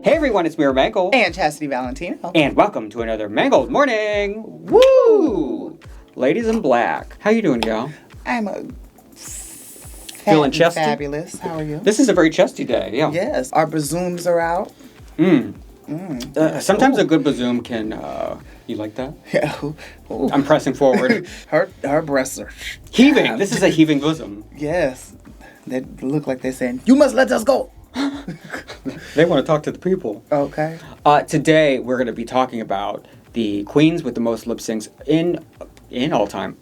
Hey everyone, it's MeraMangle. And Chasity Valentino. And welcome to another Mangled morning. Woo! Ladies in black. How you doing, gal? I'm feeling chesty? Fabulous. How are you? This is a very chesty day, yeah. Yes. Our bazooms are out. Sometimes a good bazoom can, you like that? Yeah. Ooh. I'm pressing forward. her breasts are heaving. This is a heaving bosom. Yes. They look like they're saying, "You must let us go." They want to talk to the people. Okay. Today we're going to be talking about the queens with the most lip syncs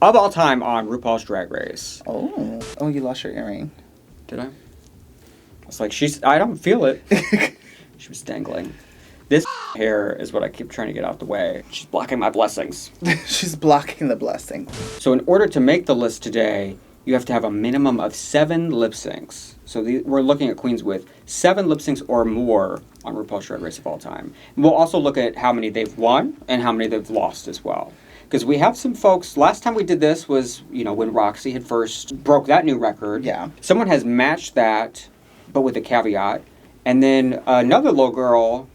of all time on RuPaul's Drag Race. Oh, you lost your earring. Did I? It's like I don't feel it. She was dangling. This hair is what I keep trying to get out the way. She's blocking my blessings. She's blocking the blessing. So in order to make the list today, you have to have a minimum of 7 lip syncs. So we're looking at queens with 7 lip syncs or more on RuPaul's Drag Race of all time. And we'll also look at how many they've won and how many they've lost as well. Because we have some folks, last time we did this was, when Roxxxy had first broke that new record. Yeah. Someone has matched that, but with a caveat. And then another little girl,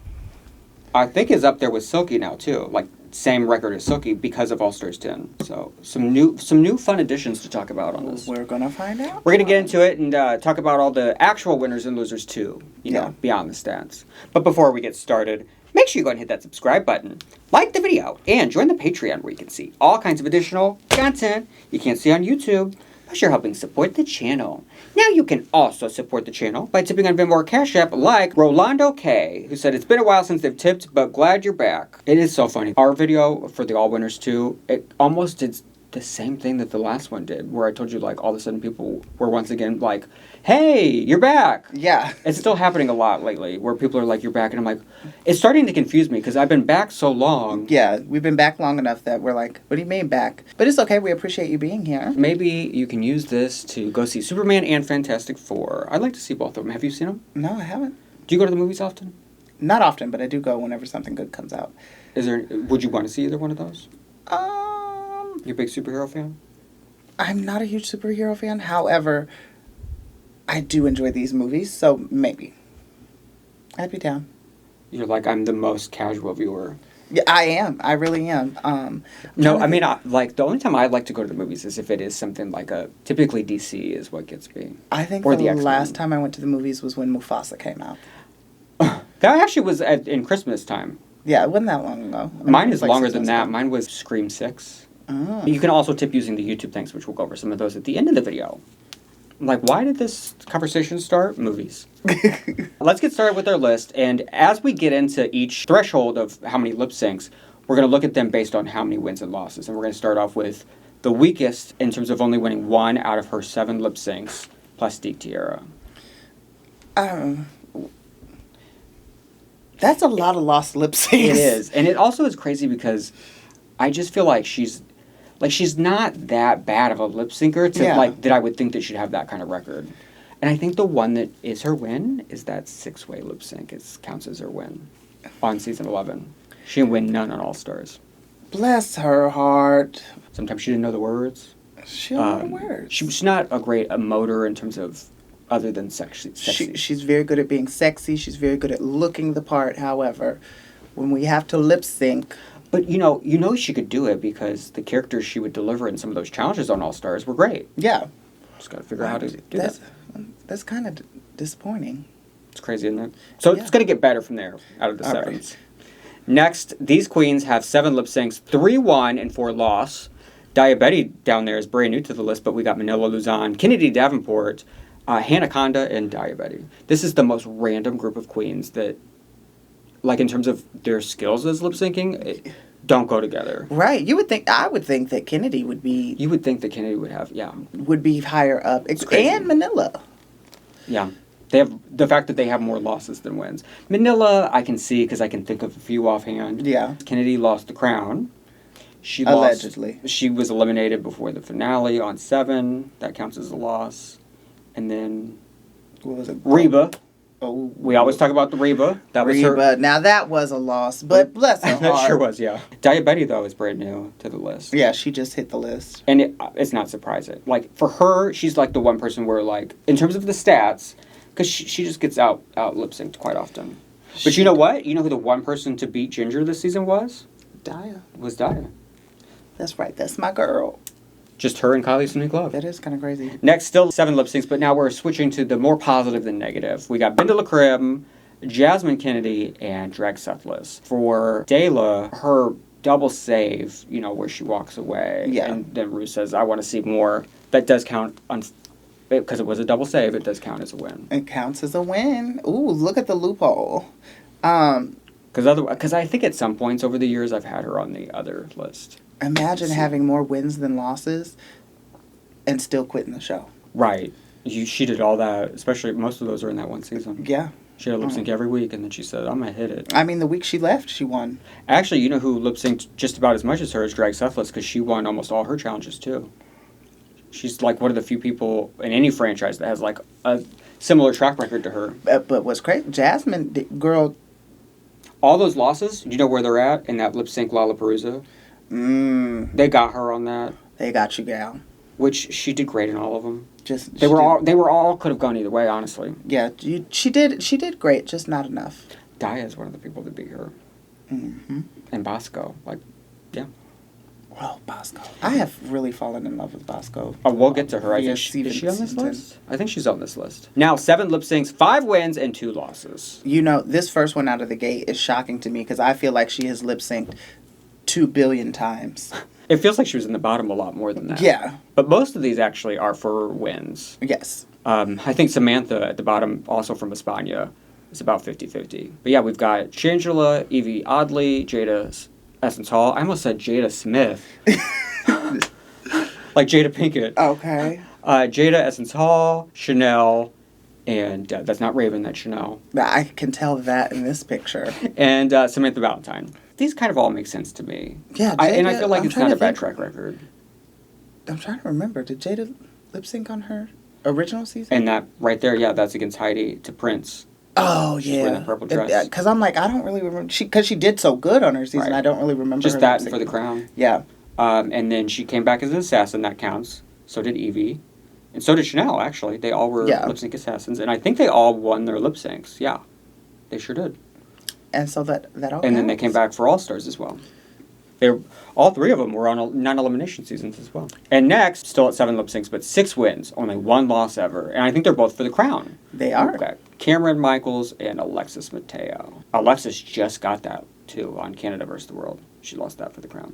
I think, is up there with Silky now too. Like, same record as Silky because of All Stars 10. So some new fun additions to talk about on this. We're gonna find out. We're gonna get into it and talk about all the actual winners and losers too. Beyond the stats. But before we get started, make sure you go and hit that subscribe button, like the video, and join the Patreon where you can see all kinds of additional content you can't see on YouTube. Plus, you're helping support the channel. Now you can also support the channel by tipping on Venmo or CashApp, like Rolando K, who said, "It's been a while since they've tipped, but glad you're back." It is so funny. Our video for the All Winners too, it almost did the same thing that the last one did, where I told you, like, all of a sudden people were once again like, "Hey, you're back." Yeah. It's still happening a lot lately, where people are like, "You're back," and I'm like, it's starting to confuse me, because I've been back so long. Yeah, we've been back long enough that we're like, what do you mean back? But it's okay, we appreciate you being here. Maybe you can use this to go see Superman and Fantastic Four. I'd like to see both of them. Have you seen them? No, I haven't. Do you go to the movies often? Not often, but I do go whenever something good comes out. Would you want to see either one of those? You a big superhero fan? I'm not a huge superhero fan. However, I do enjoy these movies, so maybe. I'd be down. You're like, I'm the most casual viewer. Yeah, I am. I really am. No, I mean, the only time I like to go to the movies is if it is something like typically DC is what gets me. I think the last time I went to the movies was when Mufasa came out. That actually was in Christmas time. Yeah, it wasn't that long ago. Mine is longer than that. Mine was Scream 6. Oh. You can also tip using the YouTube thanks, which we'll go over some of those at the end of the video. Like, why did this conversation start? Movies. Let's get started with our list, and as we get into each threshold of how many lip syncs, we're going to look at them based on how many wins and losses. And we're going to start off with the weakest in terms of only winning 1 out of her 7 lip syncs, Plastique Tiara. That's a lot of lost lip syncs. It is. And it also is crazy because I just feel like she's not that bad of a lip syncer that I would think that she'd have that kind of record. And I think the one that is her win is that 6-way lip sync. It counts as her win on season 11. She didn't win none on All Stars. Bless her heart. Sometimes she didn't know the words. She didn't know the words. She's not a great emoter in terms of other than sexy. She's very good at being sexy. She's very good at looking the part. However, when we have to lip sync... But, she could do it because the characters she would deliver in some of those challenges on All Stars were great. Yeah. Just got to figure out how to do that. That's kind of disappointing. It's crazy, isn't it? So it's going to get better from there, out of the 7s. Right. Next, these queens have 7 lip syncs, 3 won and 4 lost. Daya down there is brand new to the list, but we got Manila Luzon, Kennedy Davenport, Hannah Conda, and Daya. This is the most random group of queens that, like, in terms of their skills as lip syncing, don't go together. Right. I would think that Kennedy would be... You would think that Kennedy would have, yeah. Would be higher up. And Manila. Yeah. They have the fact that they have more losses than wins. Manila, I can see because I can think of a few offhand. Yeah. Kennedy lost the crown. Allegedly. She was eliminated before the finale on 7. That counts as a loss. And then... What was it? Reba. Oh, we always talk about the Reba. That was her. Now that was a loss, but bless her heart. That sure was, yeah. Daya, though, is brand new to the list. Yeah, she just hit the list. And it's not surprising. Like, for her, she's like the one person where, like, in terms of the stats, because she just gets out lip-synced quite often. But you know what? You know who the one person to beat Ginger this season was? Daya. Was Daya. That's right. That's my girl. Just her and Kylie's Unique Love. That is kind of crazy. Next, still 7 lip syncs, but now we're switching to the more positive than negative. We got Binda LaCrim, Jasmine Kennedy, and Drag Sethless. For Dayla, her double save, you know, where she walks away. Yeah. And then Ru says, I want to see more. That does count, because it was a double save, it does count as a win. It counts as a win. Ooh, look at the loophole. Because I think at some points over the years I've had her on the other list. Imagine having more wins than losses and still quitting the show. Right. She did all that, especially most of those are in that one season. Yeah. She had a lip sync every week, and then she said, I'm going to hit it. I mean, the week she left, she won. Actually, you know who lip synced just about as much as her is Drag Sethless, because she won almost all her challenges, too. She's like one of the few people in any franchise that has like a similar track record to her. But what's crazy, Jasmine, girl. All those losses, do you know where they're at in that lip sync Lollapalooza? They got her on that. They got you, gal. Which she did great in all of them. They were all could have gone either way, honestly. Yeah, she did great, just not enough. Daya is one of the people that beat her. Mm-hmm. And Bosco, yeah. Well, Bosco. I have really fallen in love with Bosco. Oh, we'll get to her. Is she on this list? I think she's on this list. Now, 7 lip syncs, 5 wins, and 2 losses. You know, this first one out of the gate is shocking to me because I feel like she has lip synced 2 billion times. It feels like she was in the bottom a lot more than that. Yeah. But most of these actually are for wins. Yes. I think Samantha at the bottom, also from España, is about 50-50. But yeah, we've got Shangela, Evie Oddly, Jada Essence Hall. I almost said Jada Smith. Like Jada Pinkett. Okay. Jada Essence Hall, Chanel, and that's not Raven, that's Chanel. I can tell that in this picture. And Samantha Valentine. These kind of all make sense to me. Yeah, and I feel like it's not a bad track record. I'm trying to remember. Did Jada lip sync on her original season? And that right there, yeah, that's against Heidi to Prince. Oh, She's yeah. wearing that purple dress. Because I'm like, I don't really remember. Because she did so good on her season, Right. I don't really remember Just her that lip-syncing. for the crown. Yeah. And then she came back as an assassin, that counts. So did Evie. And so did Chanel, actually. They all were lip sync assassins. And I think they all won their lip syncs. Yeah. They sure did. And so that all And counts. then they came back for All Stars as well. All 3 of them were on non-elimination seasons as well. And next, still at 7 lip syncs, but 6 wins, only 1 loss ever. And I think they're both for the crown. They are. Okay. Cameron Michaels and Alexis Mateo. Alexis just got that, too, on Canada vs. the World. She lost that for the crown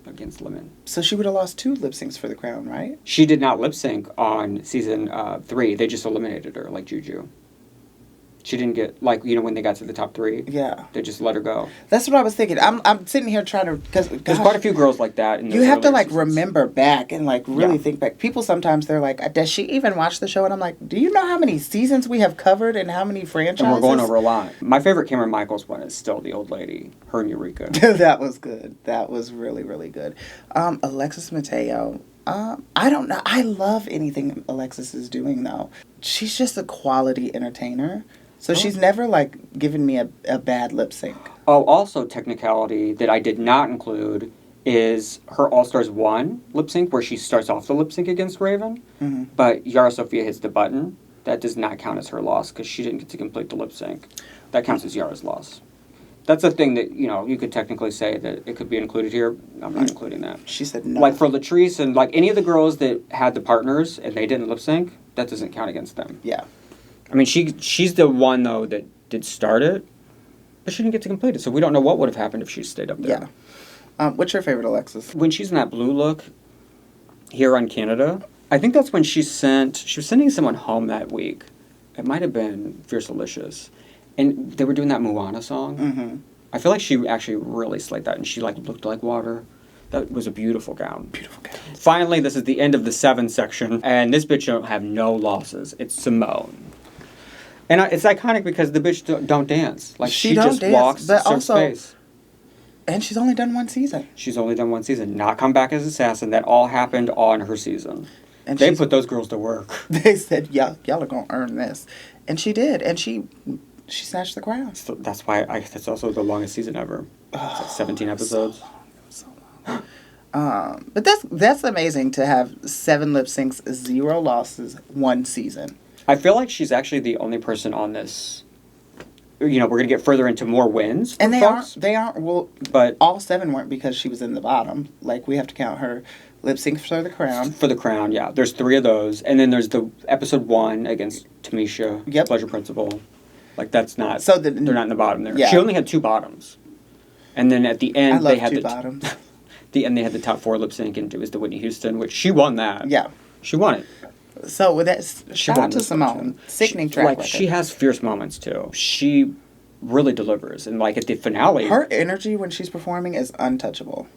against Lemon. So she would have lost 2 lip syncs for the crown, right? She did not lip sync on season 3. They just eliminated her, like Juju. She didn't get, like, you know, when they got to the top 3. Yeah. They just let her go. That's what I was thinking. I'm sitting here trying to... Because there's quite a few girls like that. You have to, like, seasons. remember back and, like, really think back. People sometimes, they're like, does she even watch the show? And I'm like, do you know how many seasons we have covered and how many franchises? And we're going over a lot. My favorite Cameron Michaels one is still the old lady, her and Eureka. That was good. That was really, really good. Alexis Mateo... I don't know. I love anything Alexis is doing, though. She's just a quality entertainer. So she's never, like, given me a bad lip sync. Oh, also technicality that I did not include is her All-Stars 1 lip sync, where she starts off the lip sync against Raven, but Yara Sofia hits the button. That does not count as her loss, because she didn't get to complete the lip sync. That counts as Yara's loss. That's a thing that, you know, you could technically say that it could be included here. I'm not including that. She said no. Like for Latrice and, like, any of the girls that had the partners and they didn't lip sync, that doesn't count against them. Yeah. I mean, she's the one, though, that did start it, but she didn't get to complete it, so we don't know what would have happened if she stayed up there. Yeah. What's your favorite Alexis? When she's in that blue look here on Canada, I think that's when she was sending someone home that week. It might have been Fierce Delicious. And they were doing that Moana song. Mm-hmm. I feel like she actually really slayed that, and she, like, looked like water. That was a beautiful gown. Beautiful gown. Finally, this is the end of the 7 section, and this bitch don't have no losses. It's Simone. And it's iconic because the bitch don't dance. Like, she just dance, walks, but serves also, space. And she's only done 1 season. She's only done 1 season. Not come back as assassin. That all happened on her season. And they put those girls to work. They said, y'all are going to earn this. And she did. And she snatched the crown. So that's why that's also the longest season ever. It's like 17 episodes. So long. But that's amazing to have 7 lip syncs, 0 losses, 1 season. I feel like she's actually the only person on this we're going to get further into more wins. And folks. they aren't, well, but all 7 weren't because she was in the bottom. Like, we have to count her lip sync for the crown. For the crown, yeah. There's 3 of those. And then there's the episode 1 against Tamisha, Yep. Pleasure Principle. Like, that's not, So they're not in the bottom there. Yeah. She only had 2 bottoms. And then at the end, I love they had 2 bottoms. the end, they had the top 4 lip sync, and it was the Whitney Houston, which she won that. Yeah. She won it. So with that, shout won out to this one, Simone. too. Sickening track record. She has fierce moments, too. She really delivers. And, like, at the finale... Her energy when she's performing is untouchable.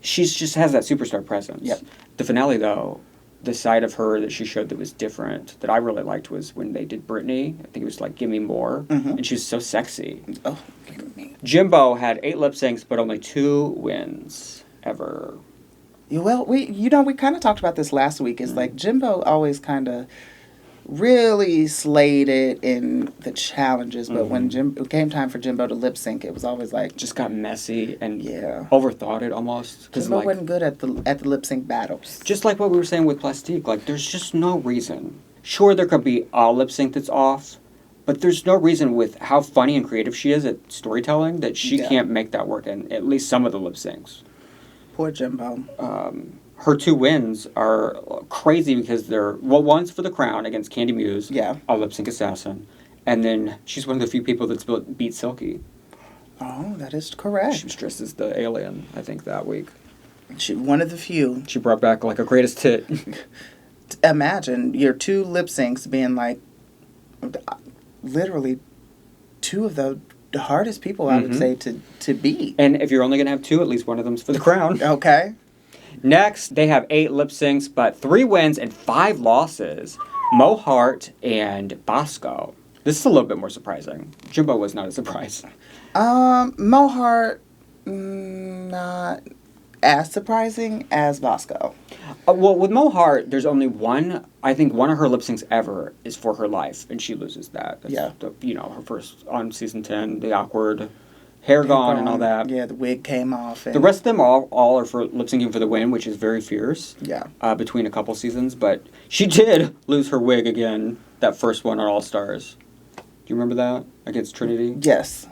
She just has that superstar presence. Yep. The finale, though, the side of her that she showed that was different, that I really liked, was when they did Britney. I think it was like, Give Me More. Mm-hmm. And she was so sexy. Oh, look at me. Jimbo had 8 lip syncs, but only 2 wins ever. Well, we kind of talked about this last week. Is like Jimbo always kind of really slayed it in the challenges, but when it came time for Jimbo to lip sync, it was always like Just got messy and yeah, overthought it almost. Jimbo wasn't good at the lip sync battles. Just like what we were saying with Plastique, like there's just no reason. Sure, there could be a lip sync that's off, but there's no reason with how funny and creative she is at storytelling that she can't make that work in at least some of the lip syncs. Poor Jimbo. Her 2 wins are crazy because one's for the crown against Candy Muse, a lip sync assassin, and then she's one of the few people that's beat Silky. Oh, that is correct. She was dressed as the alien, I think, that week. One of the few. She brought back like a greatest hit. Imagine your 2 lip syncs being like literally 2 of the hardest people I would say to beat. And if you're only going to have 2, at least one of them's for the crown. Okay. Next, they have 8 lip syncs, but 3 wins and 5 losses. Mo Hart and Bosco. This is a little bit more surprising. Jimbo was not a surprise. Mo Hart, not as surprising as Bosco. Well, with Mo Hart, there's only one. I think one of her lip syncs ever is For Her Life, and she loses that. That's her first on season 10, the awkward hair gone and all that. Yeah, the wig came off. And the rest of them all are for lip syncing for the win, which is very fierce. Yeah. Between a couple seasons, but she did lose her wig again. That first one on All Stars. Do you remember that against Trinity? Yes.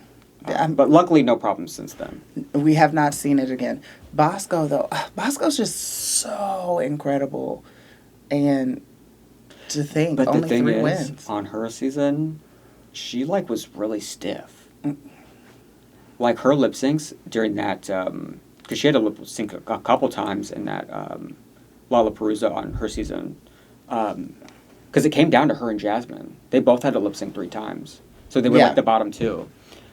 But luckily, no problems since then. We have not seen it again. Bosco, though, Bosco's just so incredible. And to think, but only the thing 3 is, wins. on her season, she was really stiff. Like her lip syncs during that, because she had to lip sync a couple times in that Lollapalooza on her season, because it came down to her and Jasmine. They both had to lip sync 3 times, so they were like the bottom 2.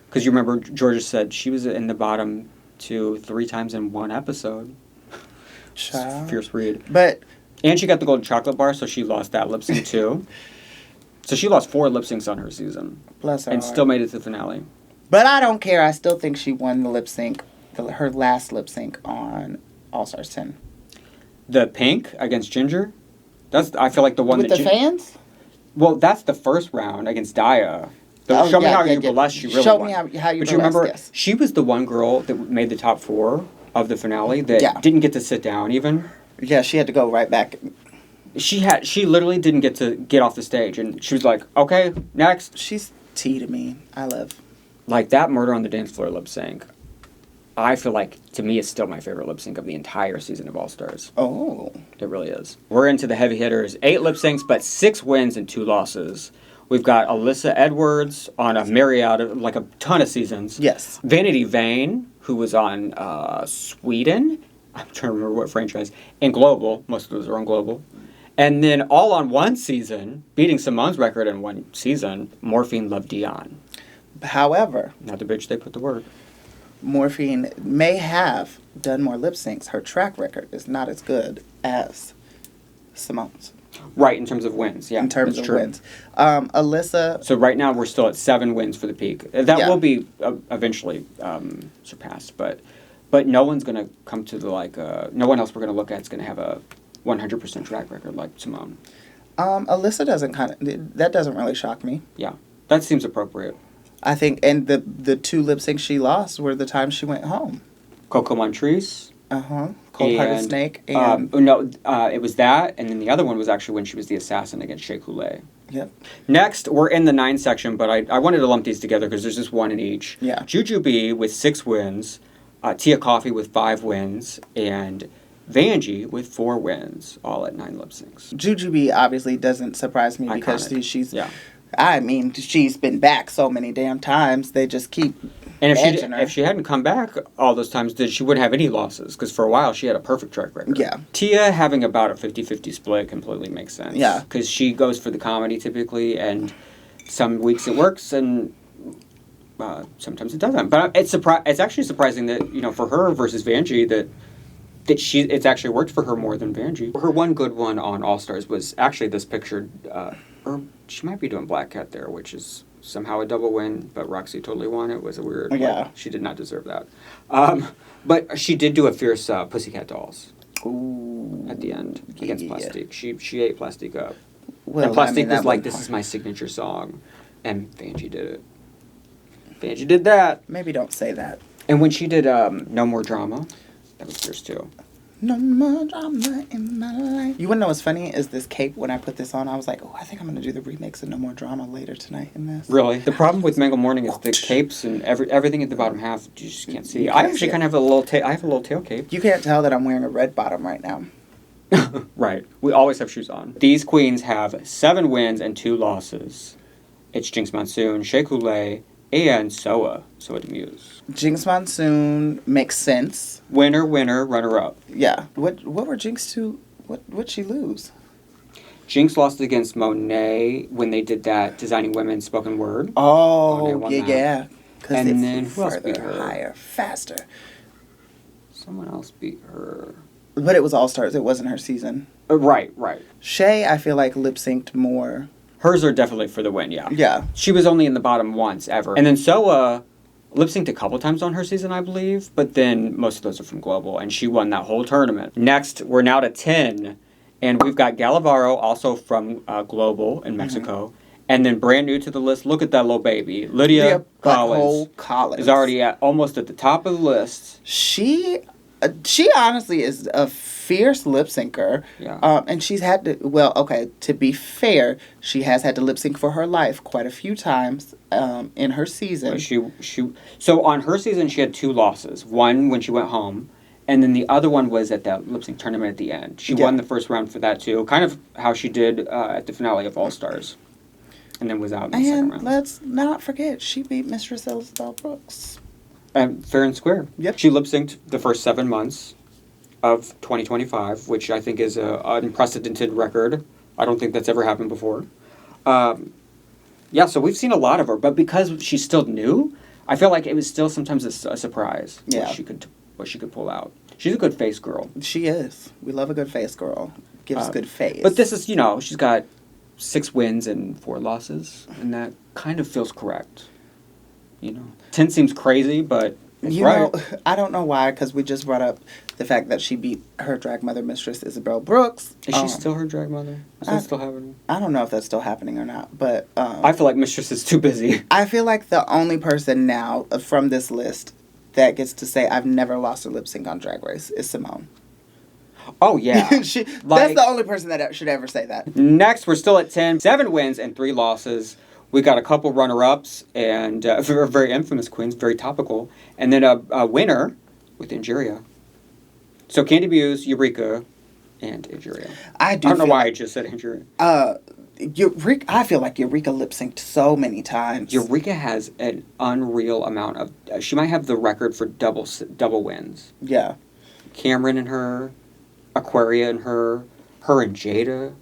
Because you remember Jorgeous said she was in the bottom 2 3 times in one episode. Fierce read. And she got the golden chocolate bar, so she lost that lip sync too. So she lost 4 lip syncs on her season. Bless her and heart. Still made it to the finale. But I don't care. I still think she won the lip sync, her last lip sync on All Stars 10. The pink against Ginger? I feel like the one with that... the fans? Well, that's the first round against Daya. Show me how you burlesque, she really Show won. me how you But burlesque, you remember, yes. she was the one girl that made the top 4 of the finale that didn't get to sit down even. Yeah, she had to go right back. She literally didn't get to get off the stage, and she was like, okay, next. She's tea to me. I love. Like, that Murder on the Dance Floor lip sync, I feel like, to me, it's still my favorite lip sync of the entire season of All Stars. Oh. It really is. We're into the heavy hitters. 8 lip syncs, but 6 wins and 2 losses. We've got Alyssa Edwards on a myriad of, like, a ton of seasons. Yes. Vanity Vane, who was on Sweden. I'm trying to remember what franchise. And Global. Most of those are on Global. And then all on one season, beating Simone's record in one season, Morphine Love Dion. However, Not the bitch they put to work. Morphine may have done more lip syncs. Her track record is not as good as Simone's. Right, in terms of wins, yeah. In terms of true. wins. Alyssa... So right now we're still at 7 wins for the peak. That will be eventually surpassed, but no one's going to come to the, no one else we're going to look at is going to have a 100% track record like Simone. Alyssa that doesn't really shock me. Yeah, that seems appropriate. I think, and the 2 lip syncs she lost were the times she went home. Coco Montrese. Cold Hearted Snake. And it was that, and then the other one was actually when she was the assassin against Shea Coulee. Yep. Next, we're in the 9 section, but I wanted to lump these together because there's just one in each. Yeah. Jujubee with 6 wins, Tia Coffee with 5 wins, and Vanjie with 4 wins, all at 9 lip syncs. Jujubee obviously doesn't surprise me because Iconic. she's... Yeah. I mean, she's been back so many damn times. They just keep And edging her. if she hadn't come back all those times, then she wouldn't have any losses. Because for a while, she had a perfect track record. Yeah. Tia having about a 50-50 split completely makes sense. Yeah. Because she goes for the comedy typically, and some weeks it works, and sometimes it doesn't. But it's actually surprising that, you know, for her versus Vanjie, that it's actually worked for her more than Vanjie. Her one good one on All Stars was actually this picture, or she might be doing Black Cat there, which is somehow a double win, but Roxxxy totally won. It was a weird... Yeah. Like, she did not deserve that. But she did do a fierce Pussycat Dolls. Ooh. At the end against Plastique. She ate Plastique up. Well, and Plastique was like, this this is my signature song. And Vanjie did it. Vanjie did that. Maybe don't say that. And when she did No More Drama, that was fierce too. No more drama in my life. You wanna know what's funny is this cape. When I put this on, I was like, oh, I think I'm gonna do the remix of No More Drama later tonight in this. Really? The problem with Mangle Morning is the capes and everything at the bottom half you just can't see. I actually kind of have a little I have a little tail cape. You can't tell that I'm wearing a red bottom right now. Right. We always have shoes on. These queens have 7 wins and 2 losses. It's Jinkx Monsoon, Shea Coulee, and Soa the Muse. Jinkx Monsoon makes sense. Winner, runner up. Yeah. What were Jinkx to? What'd she lose? Jinkx lost against Monet when they did that Designing Women spoken word. Oh, yeah. And then who else beat her? Higher, faster. Someone else beat her. But it was All Stars. It wasn't her season. Right. Shea, I feel like lip synced more. Hers are definitely for the win, yeah. Yeah. She was only in the bottom once ever. And then Soa lip synced a couple times on her season, I believe, but then most of those are from Global, and she won that whole tournament. Next, we're now to 10, and we've got Galavaro, also from Global in Mexico, and then brand new to the list, look at that little baby, Lydia Kollins is already almost at the top of the list. She honestly is a fierce lip syncer. Yeah. And she's had to, to be fair, she has had to lip sync for her life quite a few times in her season. So on her season, she had 2 losses. One when she went home, and then the other one was at that lip sync tournament at the end. She won the first round for that too, kind of how she did at the finale of All Stars. And then was out in the second round. And let's not forget, she beat Mistress Isabel Brooks. Fair and square. Yep. She lip synced the first 7 months of 2025, which I think is an unprecedented record. I don't think that's ever happened before. So we've seen a lot of her, but because she's still new, I feel like it was still sometimes a surprise what she could pull out. She's a good face girl. She is. We love a good face girl. Gives good face. But this is, she's got 6 wins and 4 losses, and that kind of feels correct. 10 seems crazy, but it's right. I don't know why, because we just brought up the fact that she beat her drag mother, Mistress Isabel Brooks. Is she still her drag mother? Is that still happening? I don't know if that's still happening or not, but... I feel like Mistress is too busy. I feel like the only person now from this list that gets to say I've never lost a lip sync on Drag Race is Simone. Oh, yeah. That's the only person that should ever say that. Next, we're still at 10. 7 wins and 3 losses. We got a couple runner-ups and very infamous queens, very topical. And then a winner with Angeria. So Candy Muse, Eureka, and Angeria. I don't know why I just said Angeria. Eureka, I feel like Eureka lip-synced so many times. Eureka has an unreal amount of... she might have the record for double wins. Yeah. Cameron and her, Aquaria and her and Jada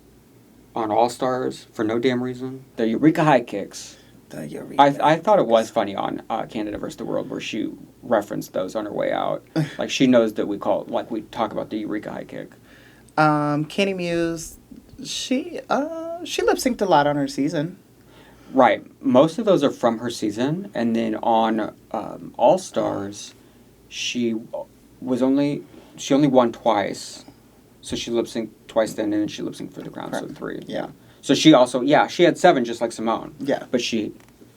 on All Stars for no damn reason. The Eureka high kicks. I thought it was funny on Canada vs. the World where she referenced those on her way out. Like she knows that we talk about the Eureka high kick. Candy Muse, she lip synced a lot on her season. Right. Most of those are from her season, and then on All Stars, she only won twice. So she lip synced twice then, and then she lip synced for the crown, so 3. Yeah. So she also, she had 7 just like Simone. Yeah. But she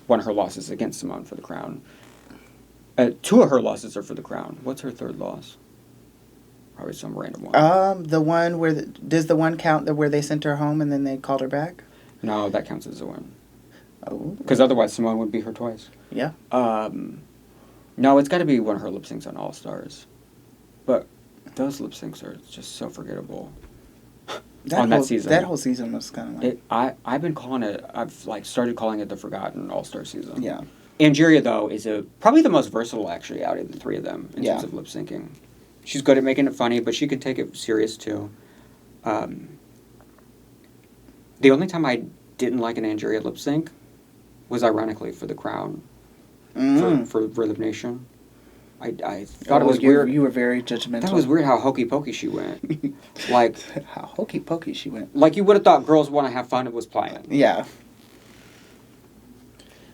won her losses against Simone for the crown. 2 of her losses are for the crown. What's her 3rd loss? Probably some random one. The one where does the one count where they sent her home and then they called her back? No, that counts as a win. Oh. Because otherwise Simone would beat her twice. Yeah. No, it's got to be one of her lip syncs on All Stars. But those lip syncs are just so forgettable. That season. That whole season was kind of like... I've been calling it... I've, like, started calling it the Forgotten All-Star season. Yeah. Angeria, though, is probably the most versatile, actually, out of the three of them in terms of lip syncing. She's good at making it funny, but she can take it serious, too. The only time I didn't like an Angeria lip sync was, ironically, for The Crown. For Rhythm Nation. I thought it was weird. You were very judgmental. That was weird how hokey pokey she went. Like... How hokey pokey she went. Like you would have thought Girls Want to Have Fun was playing. Yeah.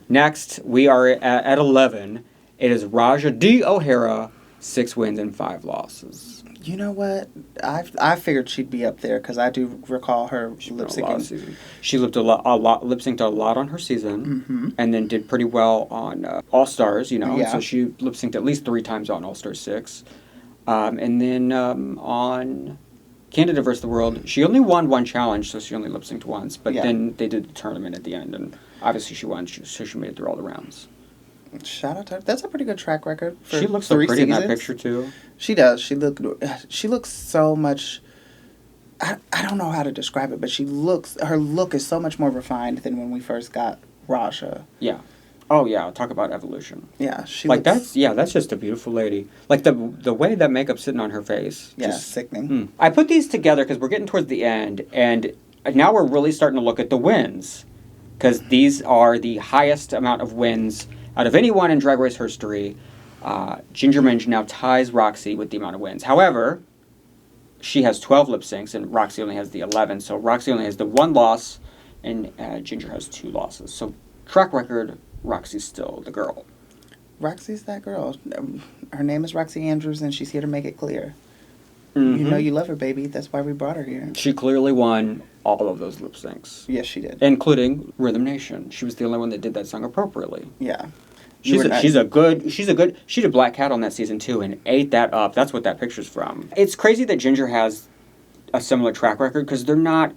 Next, we are at 11. It is Raja D. O'Hara, 6 wins and 5 losses. You know what? I figured she'd be up there because I do recall her lip syncing. She lip synced a lot on her season, and then did pretty well on All Stars. You know, so she lip synced at least 3 times on All Stars 6, and then on Candida vs. the World, she only won 1 challenge, so she only lip synced once. But then they did the tournament at the end, and obviously she won, so she made it through all the rounds. Shout out to her. That's a pretty good track record. For she looks so pretty in that picture too. She does. She looks so much. I don't know how to describe it, but her look is so much more refined than when we first got Raja. Yeah. Oh yeah. Talk about evolution. Yeah. She like that's just a beautiful lady. Like the way that makeup's sitting on her face. Yeah. Just sickening. I put these together because we're getting towards the end, and now we're really starting to look at the wins, because these are the highest amount of wins out of anyone in Drag Race history. Ginger Minj now ties Roxxxy with the amount of wins. However, she has 12 lip syncs, and Roxxxy only has the 11. So Roxxxy only has the 1 loss, and Ginger has 2 losses. So track record, Roxxxy's still the girl. Roxxxy's that girl. Her name is Roxxxy Andrews, and she's here to make it clear. You know you love her, baby. That's why we brought her here. She clearly won all of those lip syncs. Yes, she did. Including Rhythm Nation. She was the only one that did that song appropriately. Yeah. She did Black Cat on that season too and ate that up. That's what that picture's from. It's crazy that Ginger has a similar track record because they're not.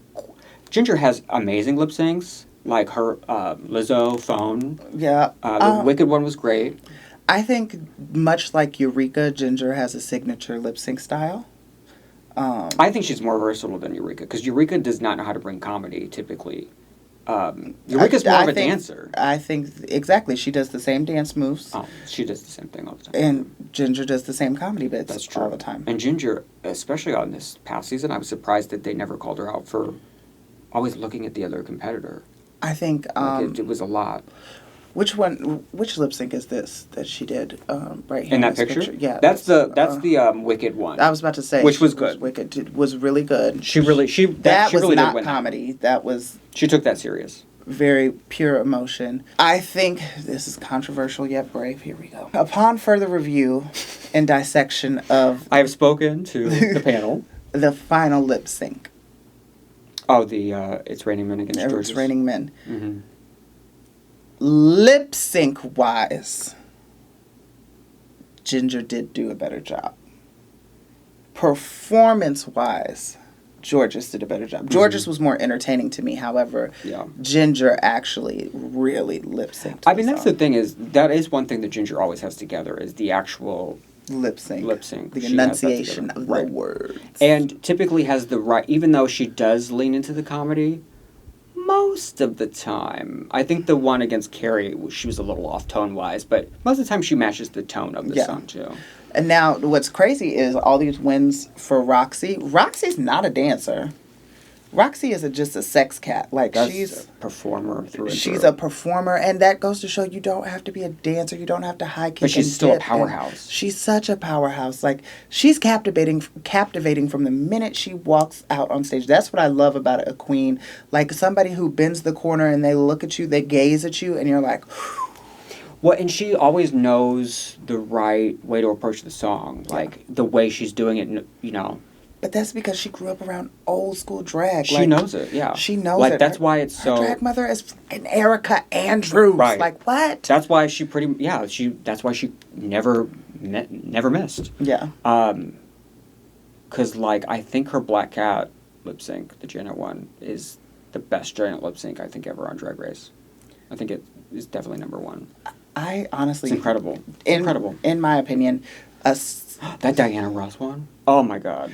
Ginger has amazing lip syncs, like her Lizzo Phone. Yeah. The Wicked one was great. I think much like Eureka, Ginger has a signature lip sync style. I think she's more versatile than Eureka because Eureka does not know how to bring comedy typically. Eureka's more of a dancer. I think, exactly. She does the same dance moves. Oh, she does the same thing all the time. And Ginger does the same comedy bits. That's true. All the time. And Ginger, especially on this past season, I was surprised that they never called her out for always looking at the other competitor. I think... it was a lot. Which lip sync is this that she did right here in that picture? Yeah, that's the Wicked one. I was about to say, which was good. Wicked was really good. She really not did comedy. That was she took that serious. Very pure emotion. I think this is controversial yet brave. Here we go. Upon further review and dissection of, I have spoken to the panel. The final lip sync. Oh, the It's Raining Men against Jorgeous. It's Raining Men. Mm-hmm. Lip sync wise, Ginger did do a better job. Performance wise, Jorgeous did a better job. Jorgeous was more entertaining to me. However, Ginger actually really lip synced. I mean, that's the thing that is one thing that Ginger always has together is the actual lip sync. The enunciation of the words. And typically has the right, even though she does lean into the comedy, most of the time. I think the one against Carrie, she was a little off tone-wise, but most of the time she matches the tone of the song, too. And now, what's crazy is all these wins for Roxxxy. Roxxxy's not a dancer. Roxxxy is just a sex cat. Like, she's a performer through and She's through. A performer, and that goes to show you don't have to be a dancer. You don't have to high kick. But she's still a powerhouse. She's such a powerhouse. Like, she's captivating from the minute she walks out on stage. That's what I love about a queen. Like, somebody who bends the corner and they look at you, they gaze at you, and you're like... Well, and she always knows the right way to approach the song. Like, the way she's doing it, you know... But that's because she grew up around old school drag. She knows it, yeah. She knows it. Like, that's why it's so... Her drag mother is an Erica Andrews. Right. Like, what? That's why she that's why she never missed. Yeah. 'Cause, like, I think her Black Cat lip sync, the Janet one, is the best giant lip sync I think ever on Drag Race. I think it is definitely number one. I honestly... It's incredible. Incredible. In my opinion... that Diana Ross one? Oh my God.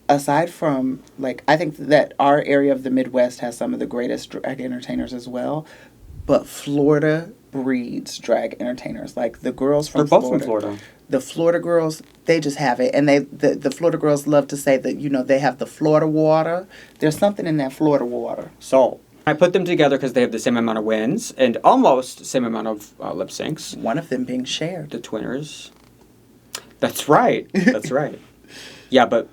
Aside from, like, I think that our area of the Midwest has some of the greatest drag entertainers as well, but Florida breeds drag entertainers. Like, the girls from They're both from Florida. The Florida girls, they just have it. And the Florida girls love to say that, you know, they have the Florida water. There's something in that Florida water. So, I put them together because they have the same amount of wins and almost same amount of lip syncs. One of them being shared. The twinners. That's right. That's right. Yeah, but,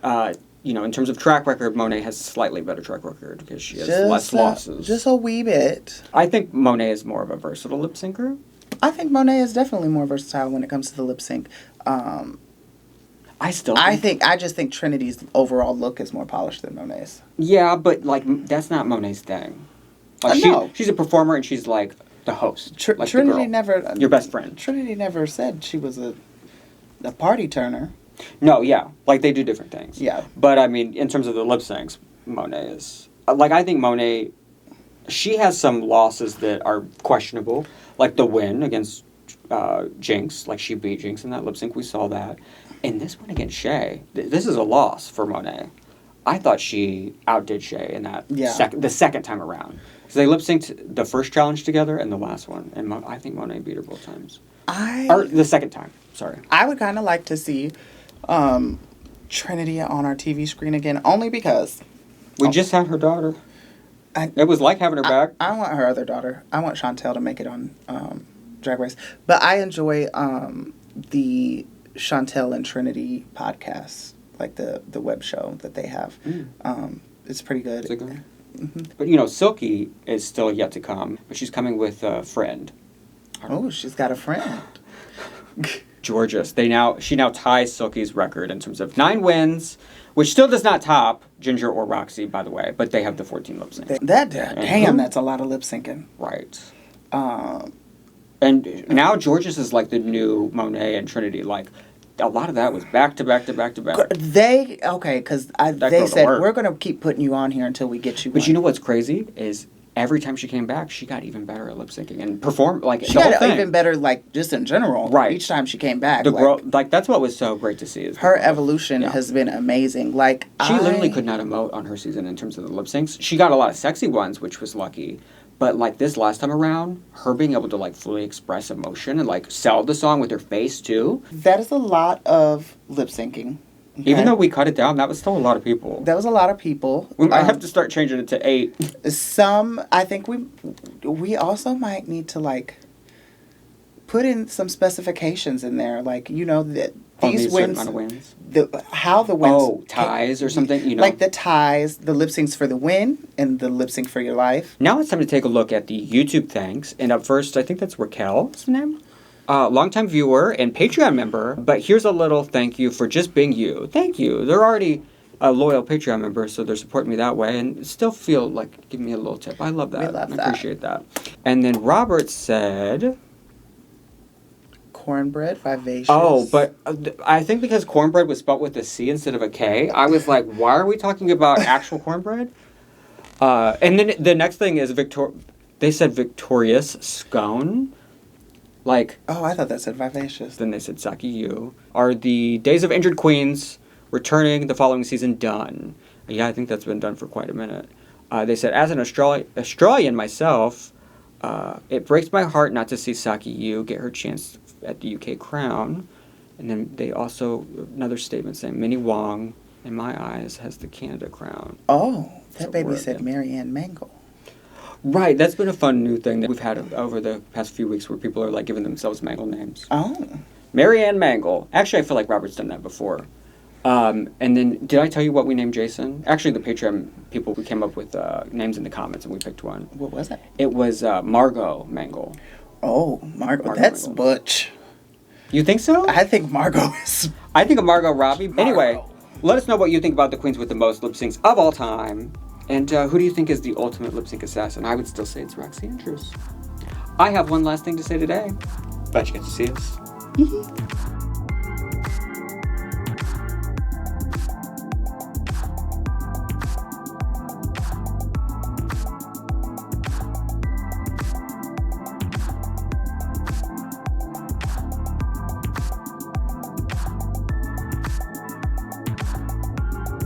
you know, in terms of track record, Monet has a slightly better track record because she has less losses. Just a wee bit. I think Monet is more of a versatile lip syncer. I think Monet is definitely more versatile when it comes to the lip sync. I just think Trinity's overall look is more polished than Monet's. Yeah, but like that's not Monet's thing. Like No. She's a performer and she's like the host. Like Trinity the girl. never. Your best friend. Trinity never said she was a party turner. No, yeah, like they do different things. Yeah, but I mean, in terms of the lip syncs, Monet is like I think Monet. She has some losses that are questionable, like the win against Jinkx. Like she beat Jinkx in that lip sync. We saw that. And this one against Shea, this is a loss for Monet. I thought she outdid Shea in that the second time around. Because they lip synced the first challenge together and the last one, and I think Monet beat her both times. Or the second time. Sorry. I would kind of like to see Trinity on our TV screen again, only because we just had her daughter. It was like having her back. I want her other daughter. I want Chantel to make it on Drag Race. But I enjoy the Chantel and Trinity podcast, like the web show that they have. It's pretty good. Is it good? Mm-hmm. But, you know, Silky is still yet to come, but she's coming with a friend. Oh, she's got a friend. Jorgeous. She now ties Silky's record in terms of 9 wins, which still does not top Ginger or Roxxxy, by the way, but they have the 14 lip syncs. Damn, that's a lot of lip syncing. Right. And now Jorgeous is like the new Monet and Trinity. Like, a lot of that was back to back to back to back. Because they said, we're going to keep putting you on here until we get you But you know what's crazy is every time she came back, she got even better at lip syncing and performed like she got even better, like just in general. Right. Each time she came back, the girl, like that's what was so great to see. Is her evolution has been amazing. Like she literally could not emote on her season in terms of the lip syncs. She got a lot of sexy ones, which was lucky. But like this last time around, her being able to like fully express emotion and like sell the song with her face too. That is a lot of lip syncing. Okay. Even though we cut it down, that was still a lot of people. That was a lot of people. We might have to start changing it to 8. I think we also might need to like put in some specifications in there, like you know that these wins, amount of wins. How the wins. Oh, ties or something. You know, like the ties, the lip syncs for the win, and the lip sync for your life. Now it's time to take a look at the YouTube thanks, and up first, I think that's Raquel. What's the name? Longtime viewer and Patreon member, but here's a little thank you for just being you. Thank you. They're already a loyal Patreon member, so they're supporting me that way, and still feel like giving me a little tip. I love that. I appreciate that. And then Robert said, cornbread, vivacious. Oh, but I think because cornbread was spelled with a C instead of a K, I was like, why are we talking about actual cornbread? And then the next thing is they said victorious scone. Like, oh, I thought that said vivacious. Then they said Saki you. Are the Days of Injured Queens returning the following season done? Yeah, I think that's been done for quite a minute. They said, as an Australian myself, it breaks my heart not to see Saki Yu get her chance at the UK crown. And then they also, another statement saying, Minnie Wong, in my eyes, has the Canada crown. Oh, that baby said MeraMangle. Right, that's been a fun new thing that we've had over the past few weeks where people are like giving themselves Mangle names. Oh. MeraMangle. Actually, I feel like Robert's done that before. And then, did I tell you what we named Jason? Actually, the Patreon people, we came up with names in the comments and we picked one. What was it? It was Margot Mangle. Oh, Margot. That's Mangle. Butch. You think so? I think Margot is... I think of Margot Robbie. Anyway, let us know what you think about the queens with the most lip syncs of all time. And who do you think is the ultimate lip sync assassin? I would still say it's Roxxxy Andrews. I have one last thing to say today. Glad you get to see us.